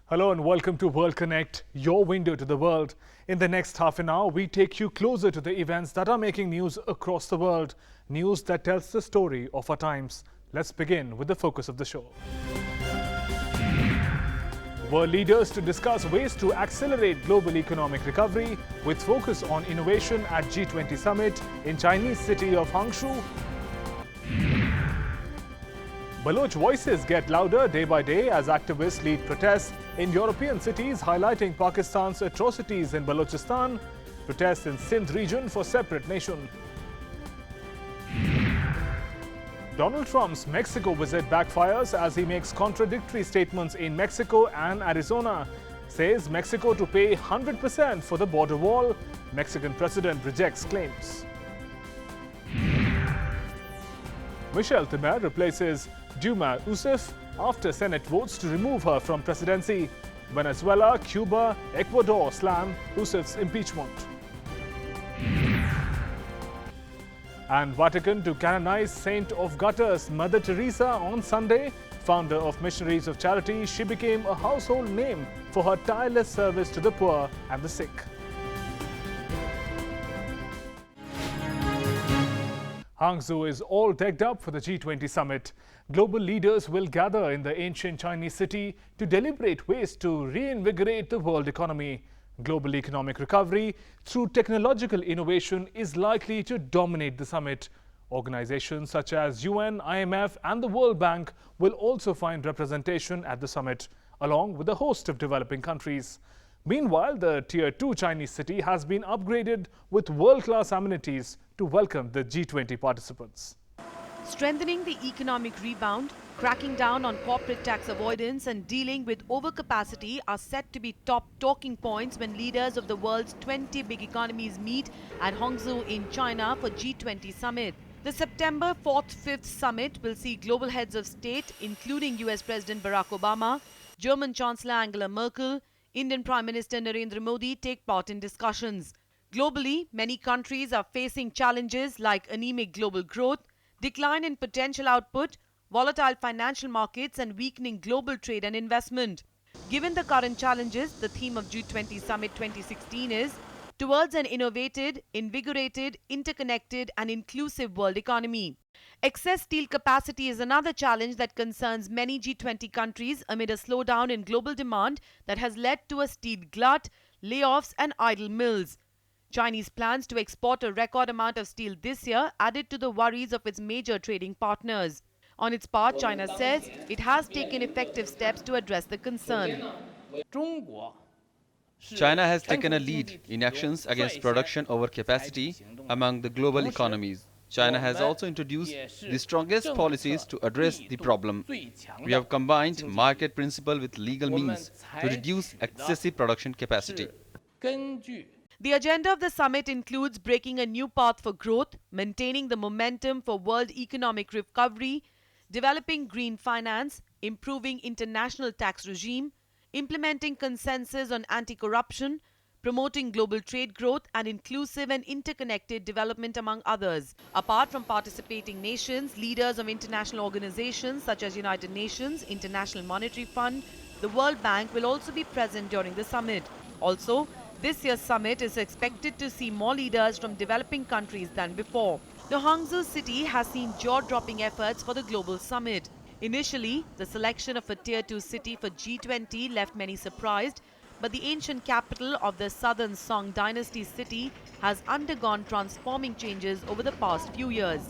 Hello and welcome to World Connect, your window to the world. In the next half an hour, we take you closer to the events that are making news across the world. News that tells the story of our times. Let's begin with the focus of the show. World leaders to discuss ways to accelerate global economic recovery with focus on innovation at G20 summit in Chinese city of Hangzhou. Baloch voices get louder day by day as activists lead protests in European cities highlighting Pakistan's atrocities in Balochistan, protests in Sindh region for separate nation. Donald Trump's Mexico visit backfires as he makes contradictory statements in Mexico and Arizona. Says Mexico to pay 100% for the border wall. Mexican president rejects claims. Michelle Temer replaces Dilma Rousseff after Senate votes to remove her from presidency. Venezuela, Cuba, Ecuador slam Rousseff's impeachment. And Vatican to canonize Saint of Gutters, Mother Teresa on Sunday. Founder of Missionaries of Charity, she became a household name for her tireless service to the poor and the sick. Hangzhou is all decked up for the G20 summit. Global leaders will gather in the ancient Chinese city to deliberate ways to reinvigorate the world economy. Global economic recovery through technological innovation is likely to dominate the summit. Organizations such as UN, IMF and the World Bank will also find representation at the summit, along with a host of developing countries. Meanwhile, the Tier 2 Chinese city has been upgraded with world-class amenities to welcome the G20 participants. Strengthening the economic rebound, cracking down on corporate tax avoidance and dealing with overcapacity are set to be top talking points when leaders of the world's 20 big economies meet at Hangzhou in China for G20 summit. The September 4th-5th summit will see global heads of state including US President Barack Obama, German Chancellor Angela Merkel, Indian Prime Minister Narendra Modi take part in discussions. Globally, many countries are facing challenges like anemic global growth, decline in potential output, volatile financial markets and weakening global trade and investment. Given the current challenges, the theme of G20 Summit 2016 is towards an innovated, invigorated, interconnected and inclusive world economy. Excess steel capacity is another challenge that concerns many G20 countries amid a slowdown in global demand that has led to a steel glut, layoffs and idle mills. Chinese plans to export a record amount of steel this year added to the worries of its major trading partners. On its part, China says it has taken effective steps to address the concern. China has taken a lead in actions against production overcapacity among the global economies. China has also introduced the strongest policies to address the problem. We have combined market principle with legal means to reduce excessive production capacity. The agenda of the summit includes breaking a new path for growth, maintaining the momentum for world economic recovery, developing green finance, improving international tax regime, implementing consensus on anti-corruption, promoting global trade growth and inclusive and interconnected development among others. Apart from participating nations, leaders of international organizations such as United Nations, International Monetary Fund, the World Bank will also be present during the summit. Also, this year's summit is expected to see more leaders from developing countries than before. The Hangzhou city has seen jaw-dropping efforts for the global summit. Initially, the selection of a Tier 2 city for G20 left many surprised, but the ancient capital of the southern Song dynasty city has undergone transforming changes over the past few years.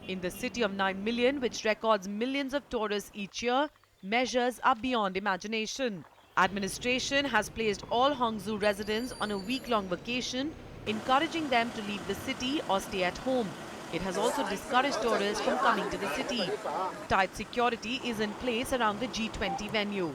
In the city of 9 million, which records millions of tourists each year, measures are beyond imagination. Administration has placed all Hangzhou residents on a week-long vacation, encouraging them to leave the city or stay at home. It has also discouraged tourists from coming to the city. Tight security is in place around the G20 venue.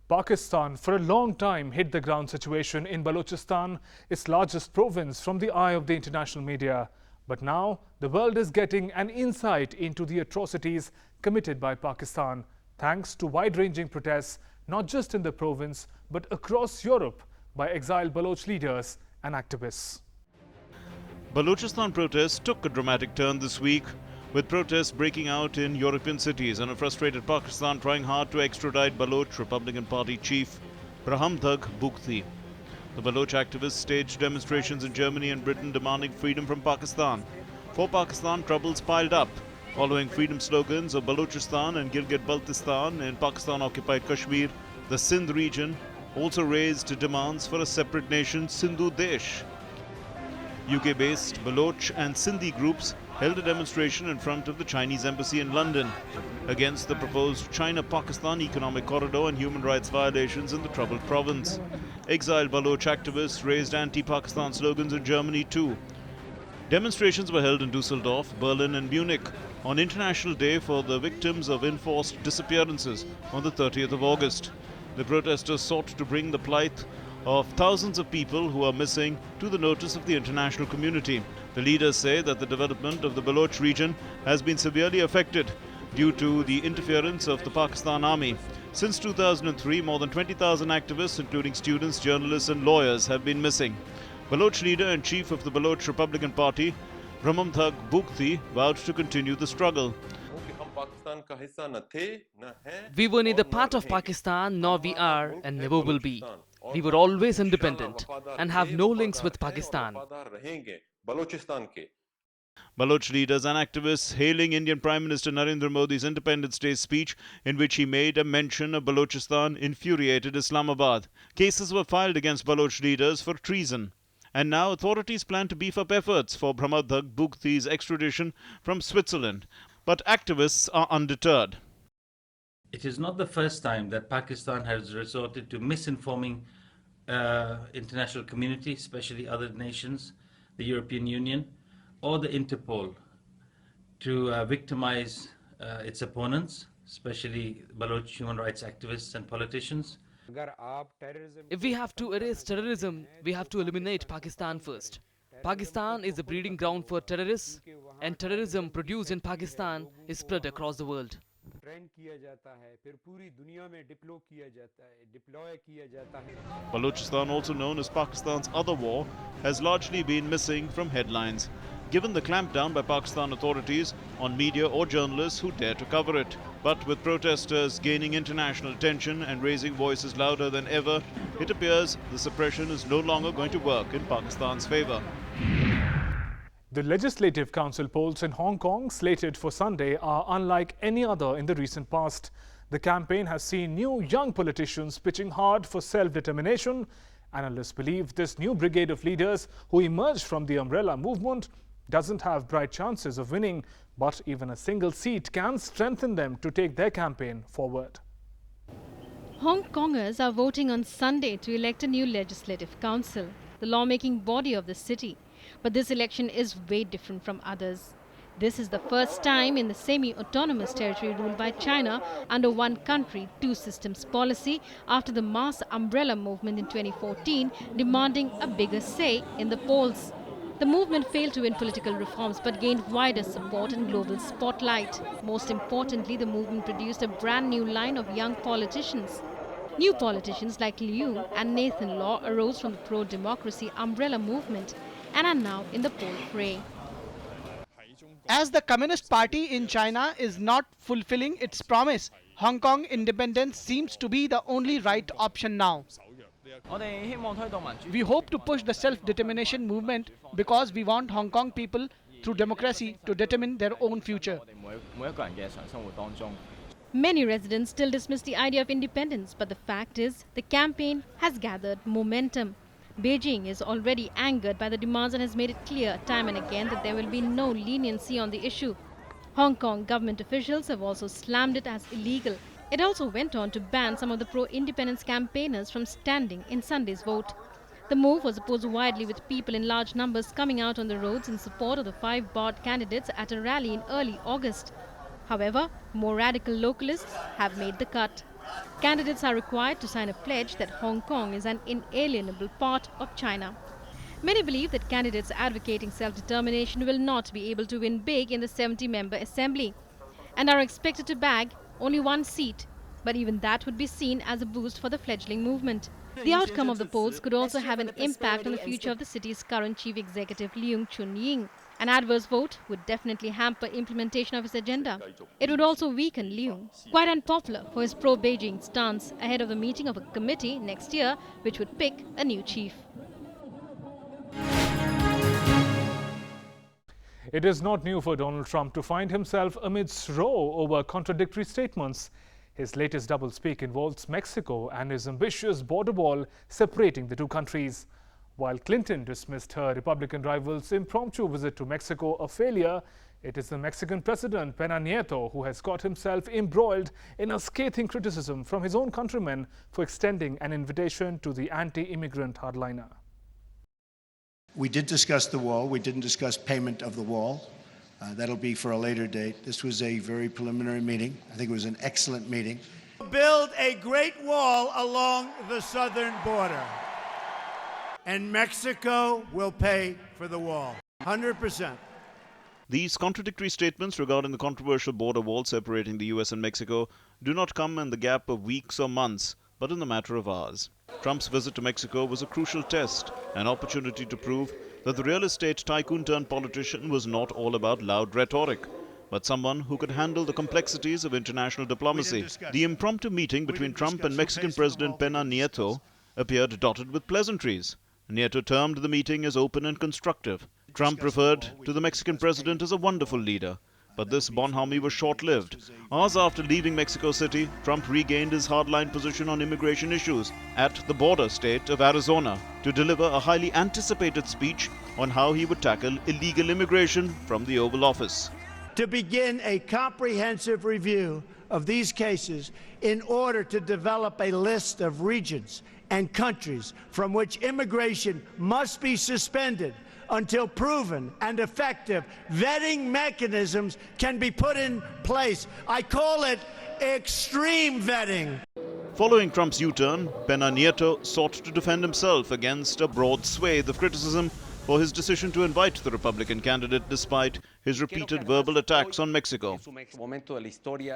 Pakistan for a long time hid the ground situation in Balochistan, its largest province, from the eye of the international media. But now the world is getting an insight into the atrocities committed by Pakistan, thanks to wide-ranging protests not just in the province but across Europe by exiled Baloch leaders and activists. Balochistan protests took a dramatic turn this week with protests breaking out in European cities and a frustrated Pakistan trying hard to extradite Baloch Republican Party chief Brahmdagh Bugti. The Baloch activists staged demonstrations in Germany and Britain demanding freedom from Pakistan. For Pakistan, troubles piled up following freedom slogans of Balochistan and Gilgit-Baltistan in Pakistan-occupied Kashmir. The Sindh region also raised demands for a separate nation, Sindhu Desh. UK-based Baloch and Sindhi groups held a demonstration in front of the Chinese embassy in London against the proposed China-Pakistan economic corridor and human rights violations in the troubled province. Exiled Baloch activists raised anti-Pakistan slogans in Germany too. Demonstrations were held in Dusseldorf, Berlin and Munich on International Day for the Victims of Enforced Disappearances on the 30th of August. The protesters sought to bring the plight of thousands of people who are missing to the notice of the international community. The leaders say that the development of the Baloch region has been severely affected due to the interference of the Pakistan army. Since 2003, more than 20,000 activists, including students, journalists and lawyers, have been missing. Baloch leader and chief of the Baloch Republican Party, Brahmdagh Bugti, vowed to continue the struggle. We were neither part of Pakistan nor we are and never will be. We were always independent and have no links with Pakistan. Baloch leaders and activists hailing Indian Prime Minister Narendra Modi's Independence Day speech, in which he made a mention of Balochistan, infuriated Islamabad. Cases were filed against Baloch leaders for treason. And now authorities plan to beef up efforts for Brahmdagh Bugti's extradition from Switzerland. But activists are undeterred. It is not the first time that Pakistan has resorted to misinforming international community, especially other nations, the European Union, or the Interpol, to victimize its opponents, especially Baloch human rights activists and politicians. If we have to erase terrorism, we have to eliminate Pakistan first. Pakistan is a breeding ground for terrorists, and terrorism produced in Pakistan is spread across the world. Balochistan, also known as Pakistan's other war, has largely been missing from headlines, given the clampdown by Pakistan authorities on media or journalists who dare to cover it. But with protesters gaining international attention and raising voices louder than ever, it appears the suppression is no longer going to work in Pakistan's favor. The Legislative Council polls in Hong Kong, slated for Sunday, are unlike any other in the recent past. The campaign has seen new young politicians pitching hard for self-determination. Analysts believe this new brigade of leaders who emerged from the umbrella movement doesn't have bright chances of winning, but even a single seat can strengthen them to take their campaign forward. Hong Kongers are voting on Sunday to elect a new Legislative Council, the lawmaking body of the city. But this election is way different from others. This is the first time in the semi-autonomous territory ruled by China under one country, two systems policy after the mass umbrella movement in 2014 demanding a bigger say in the polls. The movement failed to win political reforms but gained wider support and global spotlight. Most importantly, the movement produced a brand new line of young politicians. New politicians like Liu and Nathan Law arose from the pro-democracy umbrella movement and are now in the poll fray. As the Communist Party in China is not fulfilling its promise, Hong Kong independence seems to be the only right option now. We hope to push the self-determination movement because we want Hong Kong people, through democracy, to determine their own future. Many residents still dismiss the idea of independence, but the fact is the campaign has gathered momentum. Beijing is already angered by the demands and has made it clear time and again that there will be no leniency on the issue. Hong Kong government officials have also slammed it as illegal. It also went on to ban some of the pro-independence campaigners from standing in Sunday's vote. The move was opposed widely, with people in large numbers coming out on the roads in support of the 5 barred candidates at a rally in early August. However, more radical localists have made the cut. Candidates are required to sign a pledge that Hong Kong is an inalienable part of China. Many believe that candidates advocating self-determination will not be able to win big in the 70-member assembly and are expected to bag only one seat, but even that would be seen as a boost for the fledgling movement. The outcome of the polls could also have an impact on the future of the city's current chief executive, Leung Chun-ying. An adverse vote would definitely hamper implementation of his agenda. It would also weaken Liu, quite unpopular for his pro-Beijing stance, ahead of the meeting of a committee next year which would pick a new chief. It is not new for Donald Trump to find himself amidst row over contradictory statements. His latest doublespeak involves Mexico and his ambitious border wall separating the two countries. While Clinton dismissed her Republican rival's impromptu visit to Mexico a failure, it is the Mexican President Peña Nieto who has got himself embroiled in a scathing criticism from his own countrymen for extending an invitation to the anti-immigrant hardliner. We did discuss the wall. We didn't discuss payment of the wall. That'll be for a later date. This was a very preliminary meeting. I think it was an excellent meeting. Build a great wall along the southern border. And Mexico will pay for the wall. 100%. These contradictory statements regarding the controversial border wall separating the US and Mexico do not come in the gap of weeks or months, but in the matter of hours. Trump's visit to Mexico was a crucial test, an opportunity to prove that the real estate tycoon-turned-politician was not all about loud rhetoric, but someone who could handle the complexities of international diplomacy. The impromptu meeting between Trump and Mexican President Peña Nieto appeared dotted with pleasantries. Nieto termed the meeting as open and constructive. Trump referred to the Mexican president as a wonderful leader. But this bonhomie was short-lived. Hours after leaving Mexico City, Trump regained his hardline position on immigration issues at the border state of Arizona to deliver a highly anticipated speech on how he would tackle illegal immigration from the Oval Office. To begin a comprehensive review of these cases in order to develop a list of regions and countries from which immigration must be suspended until proven and effective vetting mechanisms can be put in place. I call it extreme vetting. Following Trump's U-turn, Peña Nieto sought to defend himself against a broad swathe of criticism for his decision to invite the Republican candidate despite his repeated verbal attacks on Mexico.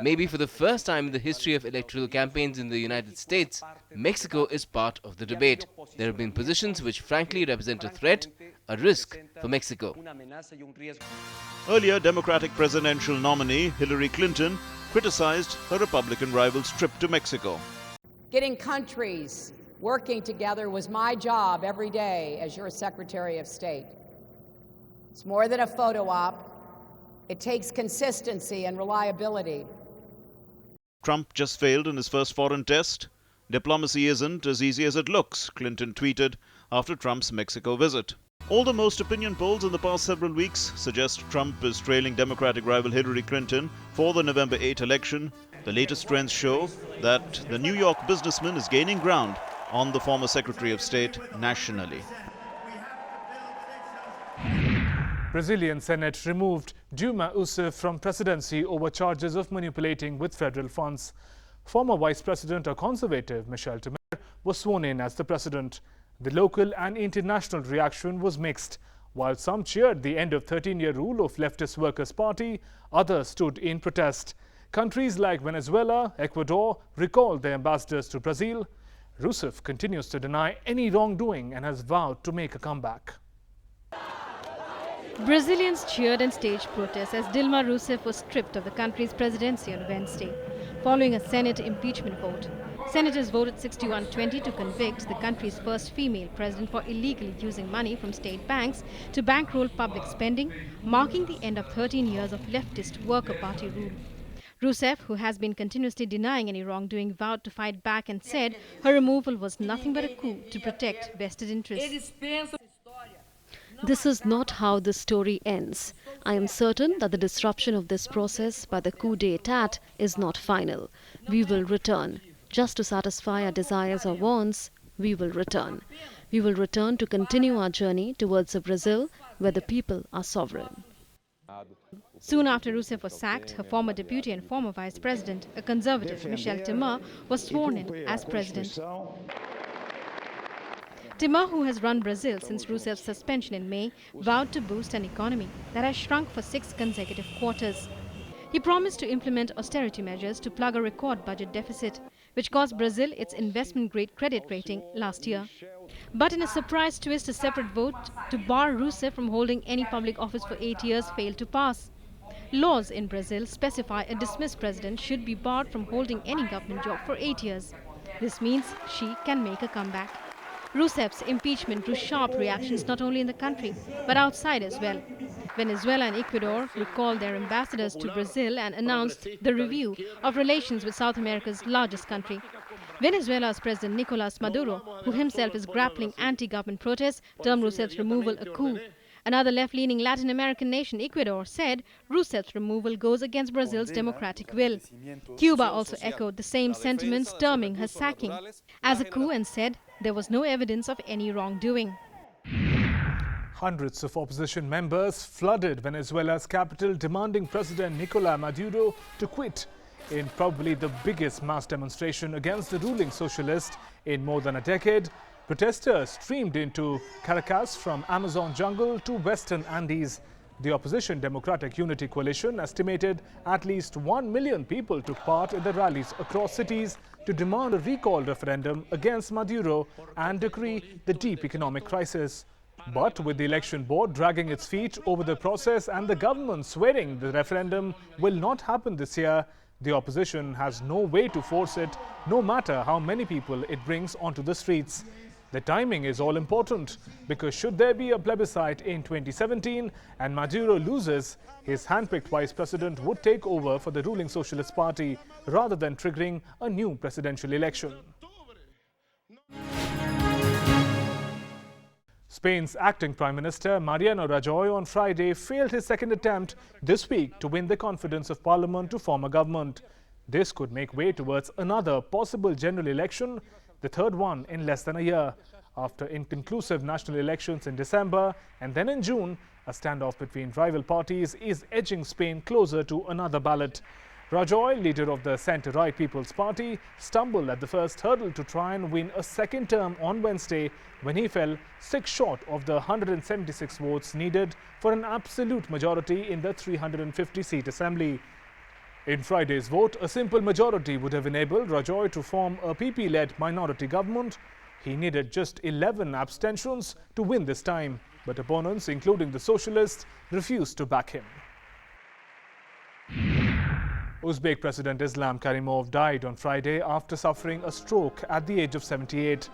Maybe for the first time in the history of electoral campaigns in the United States, Mexico is part of the debate. There have been positions which frankly represent a threat, a risk for Mexico. Earlier, Democratic presidential nominee Hillary Clinton criticized her Republican rival's trip to Mexico. Getting countries working together was my job every day as your Secretary of State. It's more than a photo op. It takes consistency and reliability. Trump just failed in his first foreign test. Diplomacy isn't as easy as it looks, Clinton tweeted after Trump's Mexico visit. All the most opinion polls in the past several weeks suggest Trump is trailing Democratic rival Hillary Clinton for the November 8 election. The latest trends show that the New York businessman is gaining ground on the former Secretary of State nationally. Brazilian Senate removed Dilma Rousseff from presidency over charges of manipulating with federal funds. Former Vice President, a conservative, Michel Temer, was sworn in as the president. The local and international reaction was mixed. While some cheered the end of 13-year rule of leftist Workers' Party, others stood in protest. Countries like Venezuela, Ecuador recalled their ambassadors to Brazil. Rousseff continues to deny any wrongdoing and has vowed to make a comeback. Brazilians cheered and staged protests as Dilma Rousseff was stripped of the country's presidency on Wednesday, following a Senate impeachment vote. Senators voted 61-20 to convict the country's first female president for illegally using money from state banks to bankroll public spending, marking the end of 13 years of leftist Worker Party rule. Rousseff, who has been continuously denying any wrongdoing, vowed to fight back and said her removal was nothing but a coup to protect vested interests. This is not how the story ends. I am certain that the disruption of this process by the coup d'état is not final. We will return. Just to satisfy our desires or wants, we will return. We will return to continue our journey towards a Brazil where the people are sovereign. Soon after Rousseff was sacked, her former deputy and former vice president, a conservative, Michel Temer, was sworn in as president. Temer, who has run Brazil since Rousseff's suspension in May, vowed to boost an economy that has shrunk for 6 consecutive quarters. He promised to implement austerity measures to plug a record budget deficit. which cost Brazil its investment-grade credit rating last year. But in a surprise twist, a separate vote to bar Rousseff from holding any public office for 8 years failed to pass. Laws in Brazil specify a dismissed president should be barred from holding any government job for 8 years. This means she can make a comeback. Rousseff's impeachment drew sharp reactions not only in the country, but outside as well. Venezuela and Ecuador recalled their ambassadors to Brazil and announced the review of relations with South America's largest country. Venezuela's President Nicolas Maduro, who himself is grappling anti-government protests, termed Rousseff's removal a coup. Another left-leaning Latin American nation, Ecuador, said Rousseff's removal goes against Brazil's democratic will. Cuba also echoed the same sentiments, terming her sacking as a coup and said there was no evidence of any wrongdoing. Hundreds of opposition members flooded Venezuela's capital demanding President Nicolas Maduro to quit in probably the biggest mass demonstration against the ruling socialist in more than a decade. Protesters streamed into Caracas from Amazon jungle to Western Andes. The opposition Democratic Unity Coalition estimated at least 1 million people took part in the rallies across cities to demand a recall referendum against Maduro and decree the deep economic crisis. But with the election board dragging its feet over the process and the government swearing the referendum will not happen this year, the opposition has no way to force it, no matter how many people it brings onto the streets. The timing is all important because should there be a plebiscite in 2017 and Maduro loses, his handpicked vice president would take over for the ruling Socialist Party rather than triggering a new presidential election. Spain's acting Prime Minister Mariano Rajoy on Friday failed his second attempt this week to win the confidence of Parliament to form a government. This could make way towards another possible general election, the third one in less than a year. After inconclusive national elections in December and then in June, a standoff between rival parties is edging Spain closer to another ballot. Rajoy, leader of the centre-right People's Party, stumbled at the first hurdle to try and win a second term on Wednesday when he fell 6 short of the 176 votes needed for an absolute majority in the 350-seat assembly. In Friday's vote, a simple majority would have enabled Rajoy to form a PP-led minority government. He needed just 11 abstentions to win this time, but opponents, including the socialists, refused to back him. Uzbek President Islam Karimov died on Friday after suffering a stroke at the age of 78.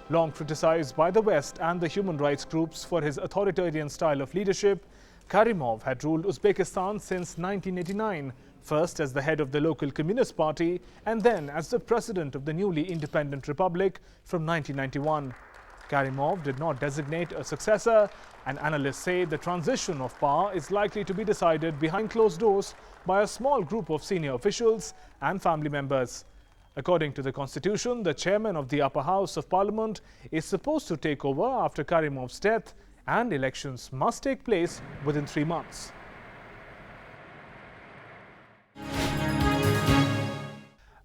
Long criticized by the West and the human rights groups for his authoritarian style of leadership, Karimov had ruled Uzbekistan since 1989, first as the head of the local Communist Party and then as the president of the newly independent republic from 1991. Karimov did not designate a successor, and analysts say the transition of power is likely to be decided behind closed doors by a small group of senior officials and family members. According to the constitution, the chairman of the upper house of parliament is supposed to take over after Karimov's death, and elections must take place within 3 months.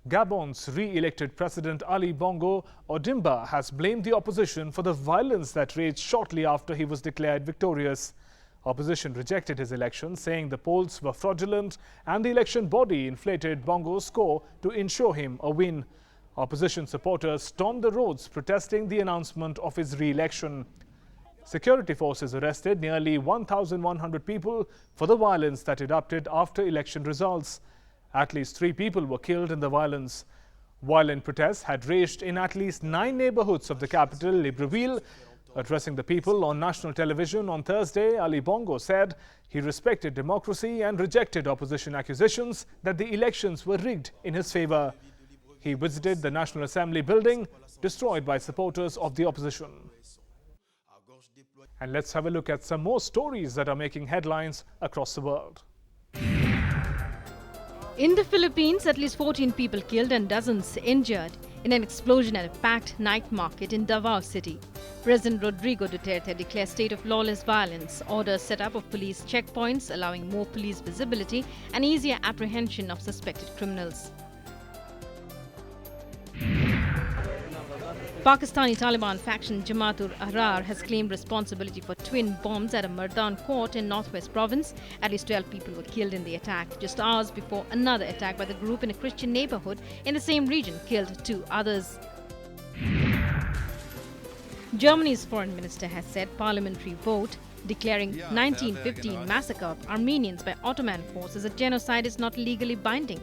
Gabon's re-elected President Ali Bongo Ondimba has blamed the opposition for the violence that raged shortly after he was declared victorious. Opposition rejected his election, saying the polls were fraudulent and the election body inflated Bongo's score to ensure him a win. Opposition supporters stormed the roads protesting the announcement of his re-election. Security forces arrested nearly 1,100 people for the violence that erupted after election results. At least 3 people were killed in the violence. Violent protests had raged in at least 9 neighborhoods of the capital, Libreville. Addressing the people on national television on Thursday, Ali Bongo said he respected democracy and rejected opposition accusations that the elections were rigged in his favor. He visited the National Assembly building, destroyed by supporters of the opposition. And let's have a look at some more stories that are making headlines across the world. In the Philippines, at least 14 people killed and dozens injured in an explosion at a packed night market in Davao City. President Rodrigo Duterte declared state of lawless violence, orders set up of police checkpoints allowing more police visibility and easier apprehension of suspected criminals. Pakistani Taliban faction Jamaat-ul-Ahrar has claimed responsibility for twin bombs at a Mardan court in Northwest Province. At least 12 people were killed in the attack, just hours before another attack by the group in a Christian neighborhood in the same region killed 2 others. Germany's foreign minister has said parliamentary vote declaring 1915 massacre of Armenians by Ottoman forces a genocide is not legally binding.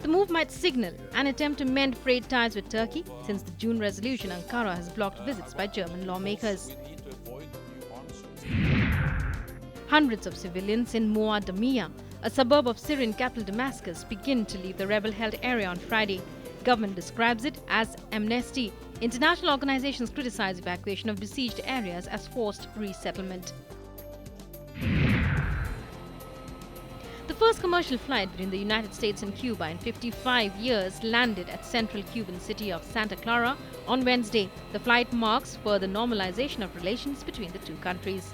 The move might signal an attempt to mend frayed ties with Turkey. Since the June resolution, Ankara has blocked visits by German lawmakers. Hundreds of civilians in Muadamiya, a suburb of Syrian capital Damascus, begin to leave the rebel-held area on Friday. Government describes it as amnesty. International organizations criticize evacuation of besieged areas as forced resettlement. The first commercial flight between the United States and Cuba in 55 years landed at central Cuban city of Santa Clara on Wednesday. The flight marks further normalization of relations between the two countries.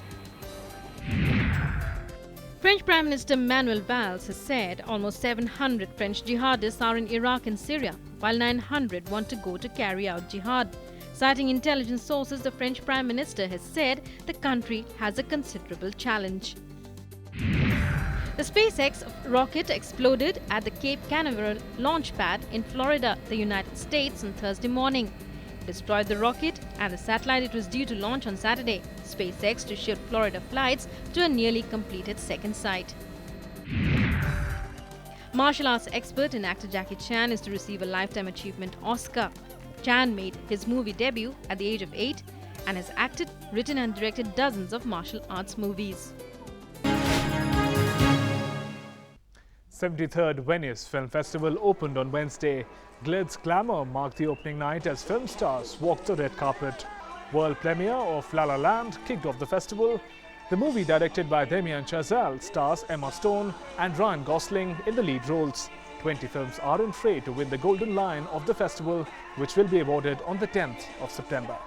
French Prime Minister Manuel Valls has said almost 700 French jihadists are in Iraq and Syria, while 900 want to go to carry out jihad. Citing intelligence sources, the French Prime Minister has said the country has a considerable challenge. The SpaceX rocket exploded at the Cape Canaveral launch pad in Florida, the United States, on Thursday morning. It destroyed the rocket and the satellite it was due to launch on Saturday. SpaceX to shift Florida flights to a nearly completed second site. Martial arts expert and actor Jackie Chan is to receive a Lifetime Achievement Oscar. Chan made his movie debut at the age of 8 and has acted, written and directed dozens of martial arts movies. 73rd Venice Film Festival opened on Wednesday. Glitz glamour marked the opening night as film stars walked the red carpet. World premiere of La La Land kicked off the festival. The movie, directed by Damien Chazelle, stars Emma Stone and Ryan Gosling in the lead roles. 20 films are in fray to win the Golden Lion of the festival, which will be awarded on the 10th of September.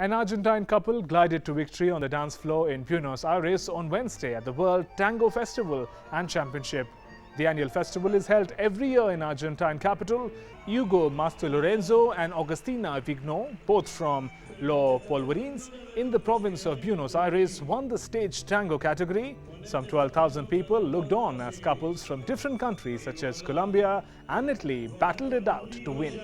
An Argentine couple glided to victory on the dance floor in Buenos Aires on Wednesday at the World Tango Festival and Championship. The annual festival is held every year in Argentine capital. Hugo Mastrolorenzo and Agustina Vigno, both from Los Polvorines in the province of Buenos Aires, won the stage tango category. Some 12,000 people looked on as couples from different countries such as Colombia and Italy battled it out to win.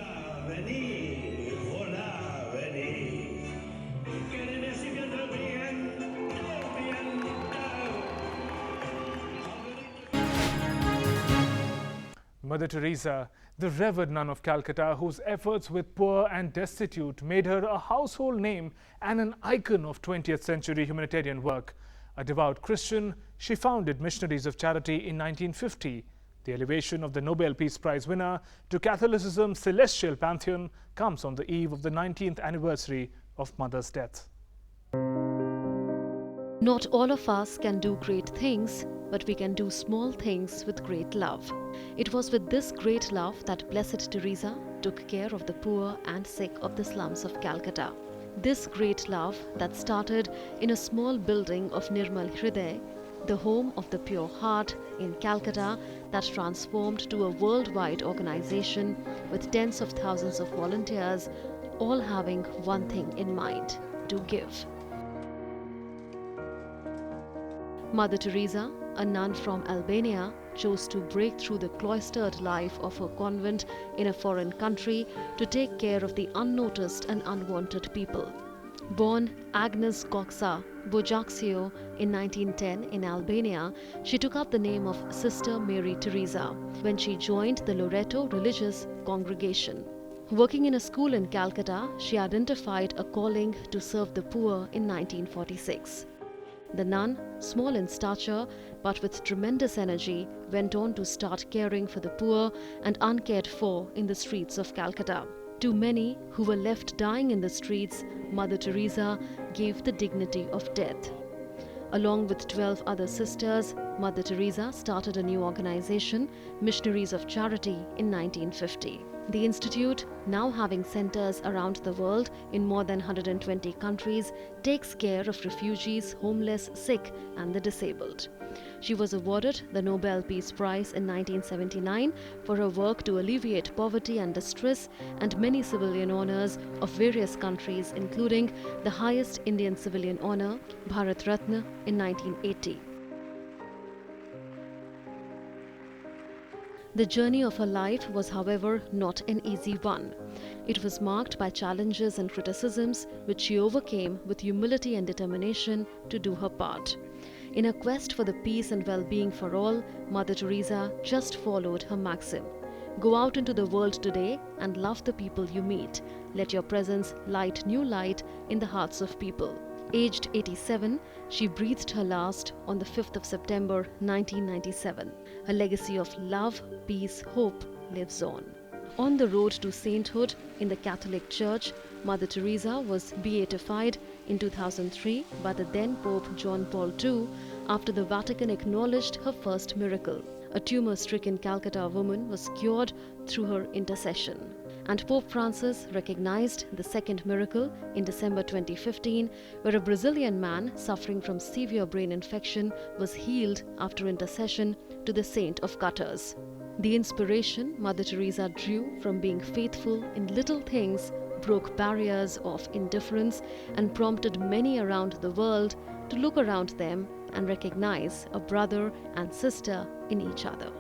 Mother Teresa, the revered nun of Calcutta, whose efforts with poor and destitute made her a household name and an icon of 20th century humanitarian work. A devout Christian, she founded Missionaries of Charity in 1950. The elevation of the Nobel Peace Prize winner to Catholicism's celestial pantheon comes on the eve of the 19th anniversary of Mother's death. Not all of us can do great things, but we can do small things with great love. It was with this great love that Blessed Teresa took care of the poor and sick of the slums of Calcutta. This great love that started in a small building of Nirmal Hriday, the home of the pure heart in Calcutta, that transformed to a worldwide organization with tens of thousands of volunteers, all having one thing in mind: to give. Mother Teresa, a nun from Albania, chose to break through the cloistered life of her convent in a foreign country to take care of the unnoticed and unwanted people. Born Agnes Coxa Bojaxio in 1910 in Albania, she took up the name of Sister Mary Teresa when she joined the Loreto religious congregation. Working in a school in Calcutta, she identified a calling to serve the poor in 1946. The nun, small in stature but with tremendous energy, went on to start caring for the poor and uncared for in the streets of Calcutta. To many who were left dying in the streets, Mother Teresa gave the dignity of death. Along with 12 other sisters, Mother Teresa started a new organization, Missionaries of Charity, in 1950. The institute, now having centers around the world in more than 120 countries, takes care of refugees, homeless, sick and the disabled. She was awarded the Nobel Peace Prize in 1979 for her work to alleviate poverty and distress, and many civilian honors of various countries, including the highest Indian civilian honor, Bharat Ratna, in 1980. The journey of her life was, however, not an easy one. It was marked by challenges and criticisms, which she overcame with humility and determination to do her part. In her quest for the peace and well-being for all, Mother Teresa just followed her maxim: go out into the world today and love the people you meet. Let your presence light new light in the hearts of people. Aged 87, she breathed her last on the 5th of September 1997. Her legacy of love, peace, hope lives on. On the road to sainthood in the Catholic Church, Mother Teresa was beatified in 2003 by the then Pope John Paul II after the Vatican acknowledged her first miracle. A tumor-stricken Calcutta woman was cured through her intercession. And Pope Francis recognized the second miracle in December 2015, where a Brazilian man suffering from severe brain infection was healed after intercession to the Saint of Gutters. The inspiration Mother Teresa drew from being faithful in little things broke barriers of indifference and prompted many around the world to look around them and recognize a brother and sister in each other.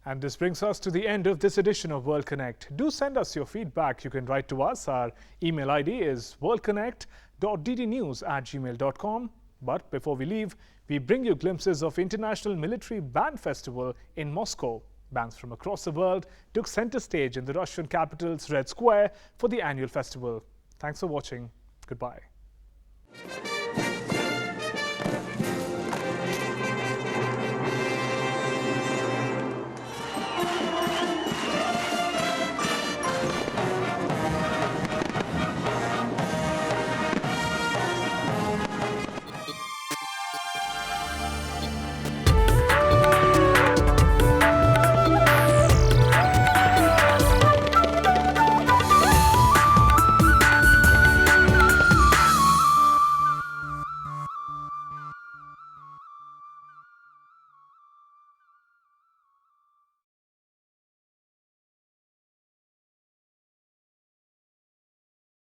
And this brings us to the end of this edition of World Connect. Do send us your feedback. You can write to us. Our email ID is worldconnect.ddnews@gmail.com. But before we leave, we bring you glimpses of International Military Band Festival in Moscow. Bands from across the world took center stage in the Russian capital's Red Square for the annual festival. Thanks for watching. Goodbye.